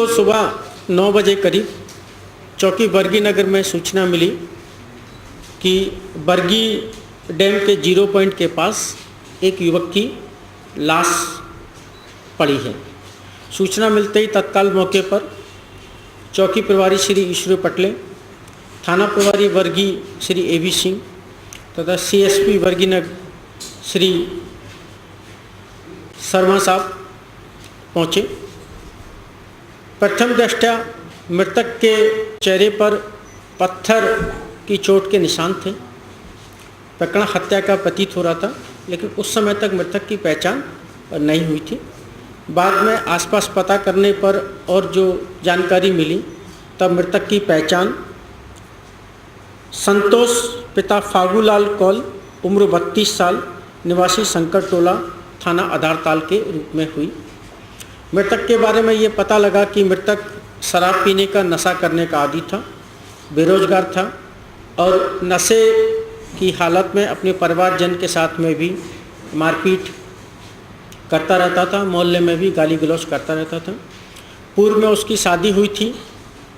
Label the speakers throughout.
Speaker 1: सुबह 9 बजे करीब चौकी बरगी नगर में सूचना मिली कि बरगी डैम के 0 पॉइंट के पास एक युवक की लाश पड़ी है। सूचना मिलते ही तत्काल मौके पर चौकी प्रभारी श्री ईश्वर पटले, थाना प्रभारी वर्गी श्री ए.बी. सिंह तथा CSP वर्गी नगर श्री शर्मा साहब पहुँचे। प्रथम दृष्टया मृतक के चेहरे पर पत्थर की चोट के निशान थे। प्रकरण हत्या का प्रतीत हो रहा था, लेकिन उस समय तक मृतक की पहचान नहीं हुई थी। बाद में आसपास पता करने पर और जो जानकारी मिली तब मृतक की पहचान संतोष पिता फागूलाल कौल उम्र 32 साल निवासी शंकर टोला थाना आधारताल के रूप में हुई। मृतक के बारे में ये पता लगा कि मृतक शराब पीने का नशा करने का आदी था, बेरोजगार था और नशे की हालत में अपने परिवारजन के साथ में भी मारपीट करता रहता था, मोहल्ले में भी गाली गलौज करता रहता था। पूर्व में उसकी शादी हुई थी,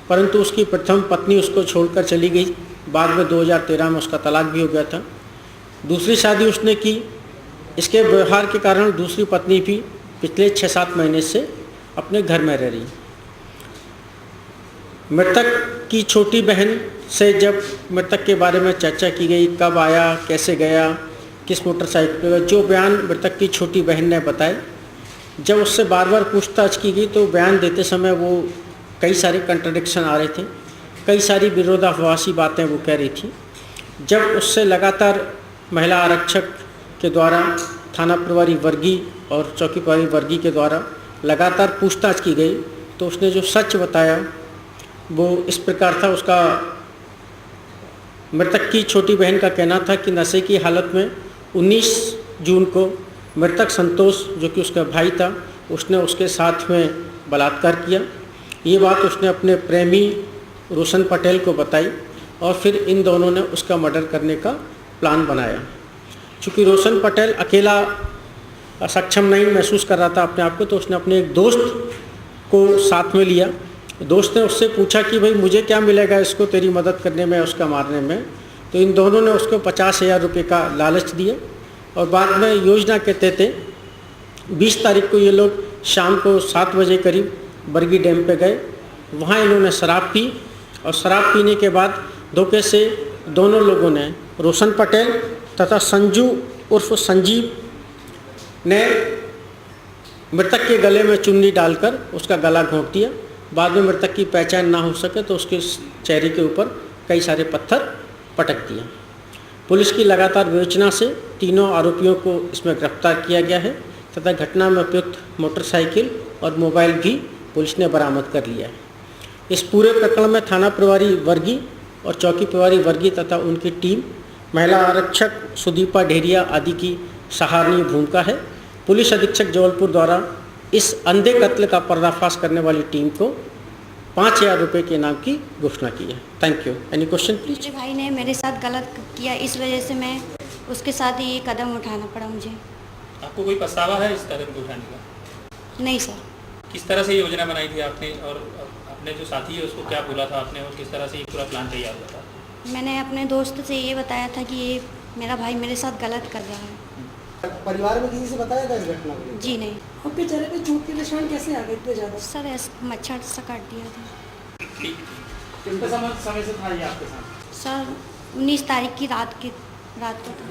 Speaker 1: परंतु उसकी प्रथम पत्नी उसको छोड़कर चली गई। बाद में 2013 में उसका तलाक भी हो गया था। दूसरी शादी उसने की। इसके व्यवहार के कारण दूसरी पत्नी भी पिछले 6-7 महीने से अपने घर में रह रही। मृतक की छोटी बहन से जब मृतक के बारे में चर्चा की गई, कब आया, कैसे गया, किस मोटरसाइकिल पर, जो बयान मृतक की छोटी बहन ने बताए, जब उससे बार बार पूछताछ की गई तो बयान देते समय वो कई सारे कंट्रडिक्शन आ रहे थे, कई सारी विरोधाभासी बातें वो कह रही थी। जब उससे लगातार महिला आरक्षक के द्वारा, थाना प्रभारी वर्गी और चौकी प्रभारी वर्गी के द्वारा लगातार पूछताछ की गई तो उसने जो सच बताया वो इस प्रकार था। उसका मृतक की छोटी बहन का कहना था कि नशे की हालत में 19 जून को मृतक संतोष, जो कि उसका भाई था, उसने उसके साथ में बलात्कार किया। ये बात उसने अपने प्रेमी रोशन पटेल को बताई और फिर इन दोनों ने उसका मर्डर करने का प्लान बनाया। चूँकि रोशन पटेल अकेला सक्षम नहीं महसूस कर रहा था अपने आप को, तो उसने अपने एक दोस्त को साथ में लिया। दोस्त ने उससे पूछा कि भाई मुझे क्या मिलेगा इसको तेरी मदद करने में, उसका मारने में। तो इन दोनों ने उसको 50,000 रुपये का लालच दिया और बाद में योजना के तहत 20 तारीख को ये लोग शाम को 7 बजे करीब बरगी डैम पे गए। वहाँ इन्होंने शराब पी और शराब पीने के बाद धोखे से दोनों लोगों ने, रोशन पटेल तथा संजू उर्फ संजीव ने मृतक के गले में चुन्नी डालकर उसका गला घोंट दिया। बाद में मृतक की पहचान ना हो सके तो उसके चेहरे के ऊपर कई सारे पत्थर पटक दिए। पुलिस की लगातार विवेचना से तीनों आरोपियों को इसमें गिरफ्तार किया गया है तथा घटना में उपयुक्त मोटरसाइकिल और मोबाइल भी पुलिस ने बरामद कर लिया है। इस पूरे प्रकरण में थाना प्रभारी वर्गी और चौकी प्रभारी वर्गी तथा उनकी टीम, महिला आरक्षक सुदीपा ढेरिया आदि की सराहनीय भूमिका है। पुलिस अधीक्षक जबलपुर द्वारा इस अंधे कत्ल का पर्दाफाश करने वाली टीम को 5,000 रुपये के इनाम की घोषणा की है। Thank you. Any question please.
Speaker 2: मेरे भाई ने मेरे साथ गलत किया, इस वजह से मैं उसके साथ ये कदम उठाना पड़ा मुझे।
Speaker 3: आपको कोई पछतावा है इस कदम को उठाने का?
Speaker 2: नहीं सर।
Speaker 3: किस तरह से योजना बनाई थी आपने और अपने जो साथी है उसको क्या बोला था आपने और किस तरह से ये पूरा प्लान तैयार हुआ था?
Speaker 2: मैंने अपने दोस्त से ये बताया था कि ये मेरा भाई मेरे साथ गलत कर रहा है।
Speaker 4: परिवार में किसी से बताया था इस घटना को?
Speaker 2: जी नहीं।
Speaker 5: आपके चेहरे पे चोट के निशान कैसे आ गए इतने ज़्यादा?
Speaker 2: सर मच्छर से काट दिया था।
Speaker 4: कितने समय से था ये आपके साथ?
Speaker 2: सर 19 तारीख की रात को था।